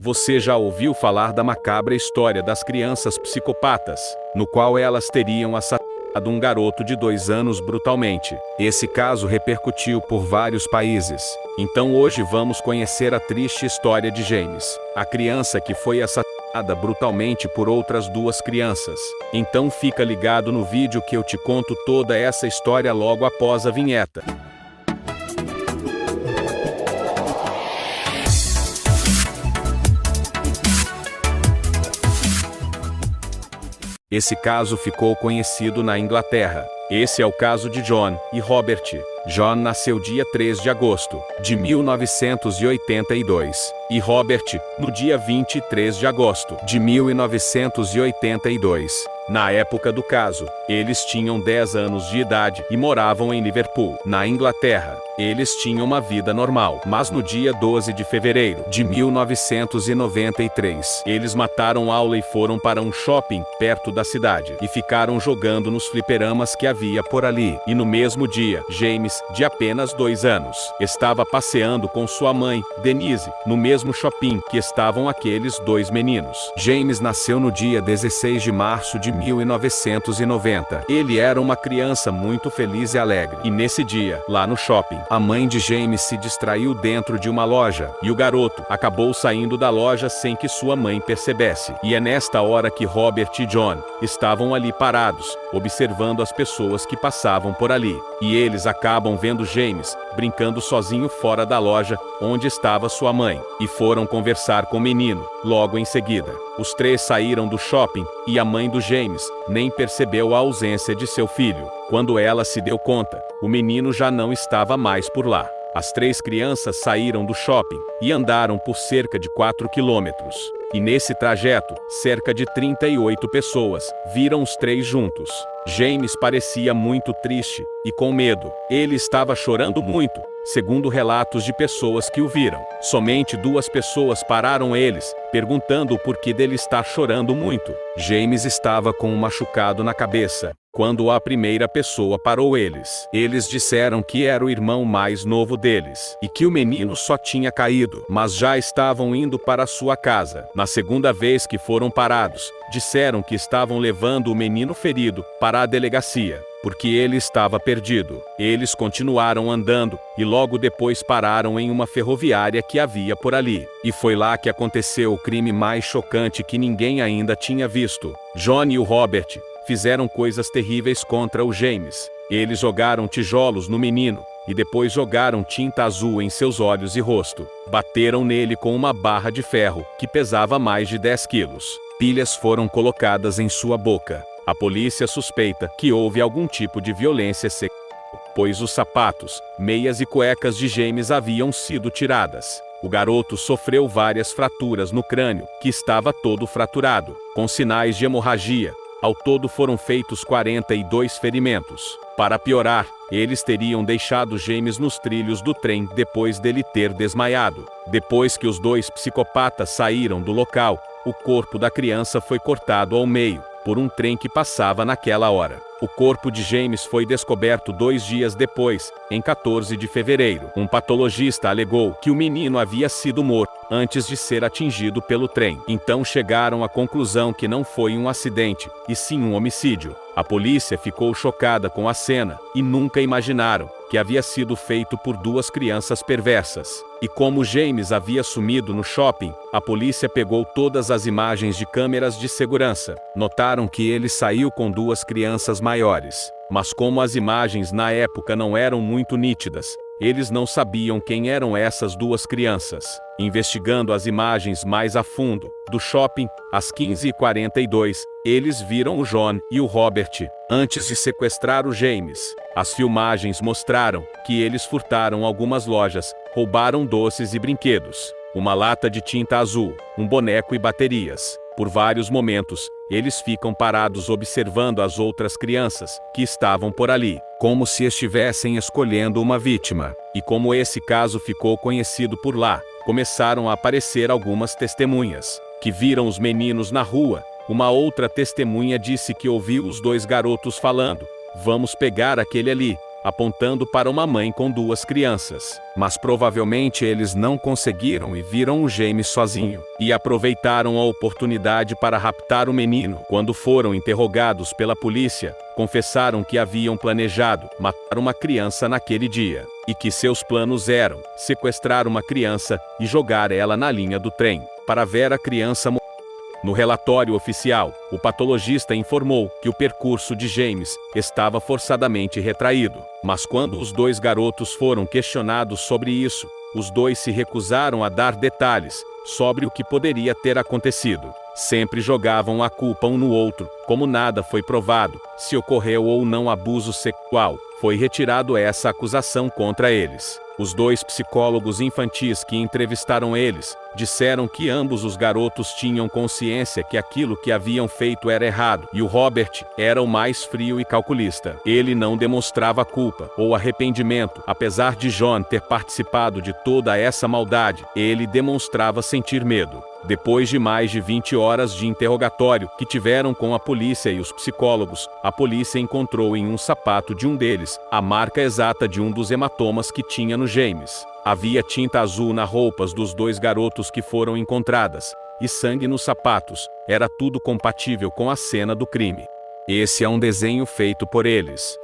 Você já ouviu falar da macabra história das crianças psicopatas, no qual elas teriam assassinado um garoto de 2 anos brutalmente? Esse caso repercutiu por vários países. Então hoje vamos conhecer a triste história de James, a criança que foi assassinada brutalmente por outras 2 crianças. Então fica ligado no vídeo que eu te conto toda essa história logo após a vinheta. Esse caso ficou conhecido na Inglaterra. Esse é o caso de John e Robert. John nasceu dia 3 de agosto de 1982 e Robert no dia 23 de agosto de 1982. Na época do caso, eles tinham 10 anos de idade e moravam em Liverpool, na Inglaterra. Eles tinham uma vida normal, mas no dia 12 de fevereiro de 1993, eles mataram aula e foram para um shopping perto da cidade e ficaram jogando nos fliperamas que havia por ali. E no mesmo dia, James, de apenas 2 anos, estava passeando com sua mãe, Denise, no mesmo shopping que estavam aqueles 2 meninos. James nasceu no dia 16 de março de 1990. Ele era uma criança muito feliz e alegre. E nesse dia, lá no shopping, a mãe de James se distraiu dentro de uma loja, e o garoto acabou saindo da loja sem que sua mãe percebesse. E é nesta hora que Robert e John estavam ali parados, observando as pessoas que passavam por ali. E eles acabam vendo James brincando sozinho fora da loja, onde estava sua mãe, e foram conversar com o menino. Logo em seguida, os 3 saíram do shopping, e a mãe do James nem percebeu a ausência de seu filho. Quando ela se deu conta, o menino já não estava mais por lá. As 3 crianças saíram do shopping e andaram por cerca de 4 quilômetros. E nesse trajeto, cerca de 38 pessoas viram os 3 juntos. James parecia muito triste e com medo. Ele estava chorando muito, segundo relatos de pessoas que o viram. Somente 2 pessoas pararam eles, perguntando o porquê dele estar chorando muito. James estava com um machucado na cabeça. Quando a primeira pessoa parou eles disseram que era o irmão mais novo deles, e que o menino só tinha caído, mas já estavam indo para sua casa. Na segunda vez que foram parados, disseram que estavam levando o menino ferido para a delegacia, porque ele estava perdido. Eles continuaram andando, e logo depois pararam em uma ferroviária que havia por ali. E foi lá que aconteceu o crime mais chocante que ninguém ainda tinha visto. John e o Robert fizeram coisas terríveis contra o James. Eles jogaram tijolos no menino, e depois jogaram tinta azul em seus olhos e rosto. Bateram nele com uma barra de ferro, que pesava mais de 10 quilos. Pilhas foram colocadas em sua boca. A polícia suspeita que houve algum tipo de violência sexual, pois os sapatos, meias e cuecas de James haviam sido tiradas. O garoto sofreu várias fraturas no crânio, que estava todo fraturado, com sinais de hemorragia. Ao todo foram feitos 42 ferimentos. Para piorar, eles teriam deixado James nos trilhos do trem depois dele ter desmaiado. Depois que os 2 psicopatas saíram do local, o corpo da criança foi cortado ao meio por um trem que passava naquela hora. O corpo de James foi descoberto 2 dias depois, em 14 de fevereiro. Um patologista alegou que o menino havia sido morto antes de ser atingido pelo trem. Então chegaram à conclusão que não foi um acidente, e sim um homicídio. A polícia ficou chocada com a cena, e nunca imaginaram que havia sido feito por 2 crianças perversas. E como James havia sumido no shopping, a polícia pegou todas as imagens de câmeras de segurança. Notaram que ele saiu com 2 crianças maiores. Mas como as imagens na época não eram muito nítidas, eles não sabiam quem eram essas 2 crianças. Investigando as imagens mais a fundo, do shopping, às 15h42, eles viram o John e o Robert antes de sequestrar o James. As filmagens mostraram que eles furtaram algumas lojas, roubaram doces e brinquedos, uma lata de tinta azul, um boneco e baterias. Por vários momentos, eles ficam parados observando as outras crianças que estavam por ali, como se estivessem escolhendo uma vítima. E como esse caso ficou conhecido por lá, começaram a aparecer algumas testemunhas que viram os meninos na rua. Uma outra testemunha disse que ouviu os 2 garotos falando: "Vamos pegar aquele ali", apontando para uma mãe com duas crianças. Mas provavelmente eles não conseguiram e viram o James sozinho, e aproveitaram a oportunidade para raptar o menino. Quando foram interrogados pela polícia, confessaram que haviam planejado matar uma criança naquele dia, e que seus planos eram sequestrar uma criança e jogar ela na linha do trem, para ver a criança morrer. No relatório oficial, o patologista informou que o percurso de James estava forçadamente retraído. Mas quando os dois garotos foram questionados sobre isso, os dois se recusaram a dar detalhes sobre o que poderia ter acontecido. Sempre jogavam a culpa um no outro, como nada foi provado, se ocorreu ou não abuso sexual. Foi retirado essa acusação contra eles. Os dois psicólogos infantis que entrevistaram eles disseram que ambos os garotos tinham consciência que aquilo que haviam feito era errado, e o Robert era o mais frio e calculista. Ele não demonstrava culpa ou arrependimento, apesar de John ter participado de toda essa maldade. Ele demonstrava sentir medo. Depois de mais de 20 horas de interrogatório que tiveram com a polícia e os psicólogos, a polícia encontrou em um sapato de um deles a marca exata de um dos hematomas que tinha no James. Havia tinta azul nas roupas dos dois garotos que foram encontradas, e sangue nos sapatos. Era tudo compatível com a cena do crime. Esse é um desenho feito por eles.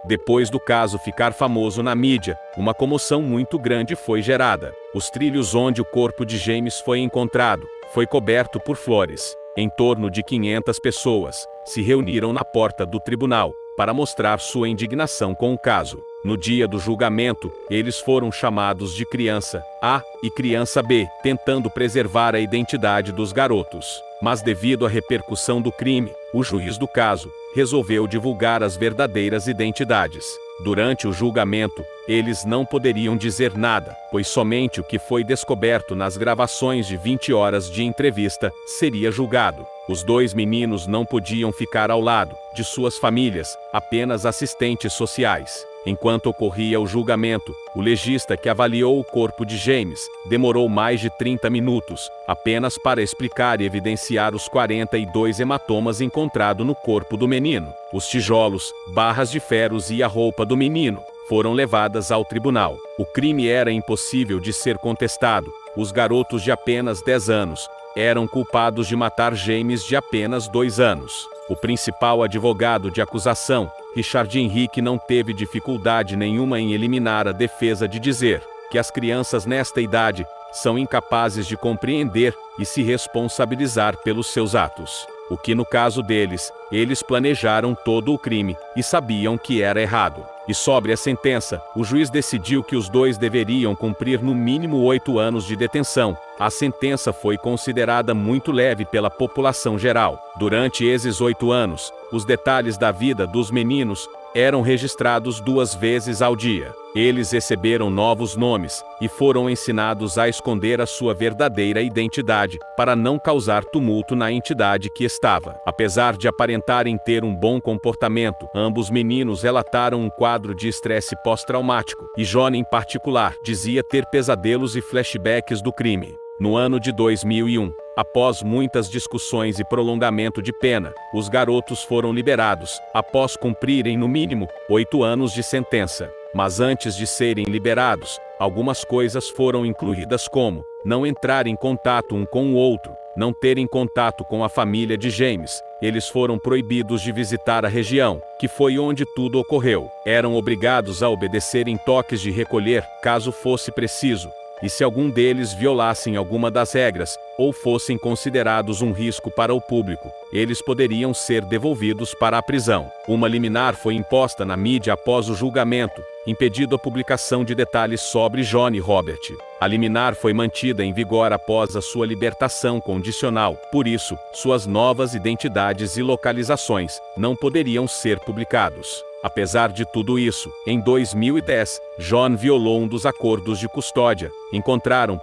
Depois do caso ficar famoso na mídia, uma comoção muito grande foi gerada. Os trilhos onde o corpo de James foi encontrado foi coberto por flores. Em torno de 500 pessoas se reuniram na porta do tribunal para mostrar sua indignação com o caso. No dia do julgamento, eles foram chamados de Criança A e Criança B, tentando preservar a identidade dos garotos. Mas devido à repercussão do crime, o juiz do caso resolveu divulgar as verdadeiras identidades. Durante o julgamento, eles não poderiam dizer nada, pois somente o que foi descoberto nas gravações de 20 horas de entrevista seria julgado. Os dois meninos não podiam ficar ao lado de suas famílias, apenas assistentes sociais. Enquanto ocorria o julgamento, o legista que avaliou o corpo de James demorou mais de 30 minutos, apenas para explicar e evidenciar os 42 hematomas encontrados no corpo do menino. Os tijolos, barras de ferros e a roupa do menino foram levadas ao tribunal. O crime era impossível de ser contestado. Os garotos de apenas 10 anos eram culpados de matar James de apenas 2 anos. O principal advogado de acusação, Richard Henrique, não teve dificuldade nenhuma em eliminar a defesa de dizer que as crianças nesta idade são incapazes de compreender e se responsabilizar pelos seus atos. O que no caso deles, eles planejaram todo o crime e sabiam que era errado. E sobre a sentença, o juiz decidiu que os dois deveriam cumprir no mínimo 8 anos de detenção. A sentença foi considerada muito leve pela população geral. Durante esses 8 anos, os detalhes da vida dos meninos eram registrados 2 vezes ao dia. Eles receberam novos nomes e foram ensinados a esconder a sua verdadeira identidade para não causar tumulto na entidade que estava. Apesar de aparentarem ter um bom comportamento, ambos meninos relataram um quadro de estresse pós-traumático, e John, em particular, dizia ter pesadelos e flashbacks do crime. No ano de 2001, após muitas discussões e prolongamento de pena, os garotos foram liberados, após cumprirem no mínimo 8 anos de sentença. Mas antes de serem liberados, algumas coisas foram incluídas, como não entrar em contato um com o outro, não terem contato com a família de James. Eles foram proibidos de visitar a região, que foi onde tudo ocorreu. Eram obrigados a obedecerem toques de recolher, caso fosse preciso. E se algum deles violassem alguma das regras, ou fossem considerados um risco para o público, eles poderiam ser devolvidos para a prisão. Uma liminar foi imposta na mídia após o julgamento, impedindo a publicação de detalhes sobre John e Robert. A liminar foi mantida em vigor após a sua libertação condicional, por isso, suas novas identidades e localizações não poderiam ser publicados. Apesar de tudo isso, em 2010, John violou um dos acordos de custódia. Encontraram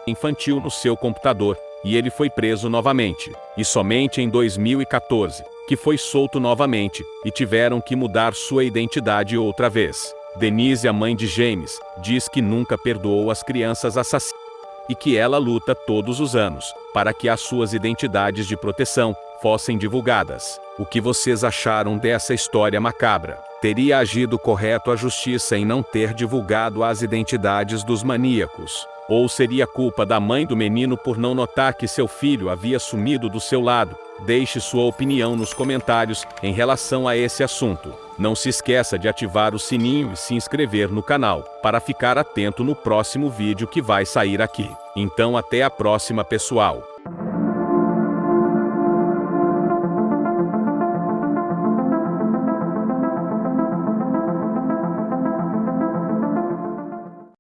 infantil no seu computador, e ele foi preso novamente. E somente em 2014, que foi solto novamente, e tiveram que mudar sua identidade outra vez. Denise, a mãe de James, diz que nunca perdoou as crianças assassinas e que ela luta todos os anos para que as suas identidades de proteção fossem divulgadas. O que vocês acharam dessa história macabra? Teria agido correto a justiça em não ter divulgado as identidades dos maníacos? Ou seria culpa da mãe do menino por não notar que seu filho havia sumido do seu lado? Deixe sua opinião nos comentários em relação a esse assunto. Não se esqueça de ativar o sininho e se inscrever no canal, para ficar atento no próximo vídeo que vai sair aqui. Então até a próxima, pessoal!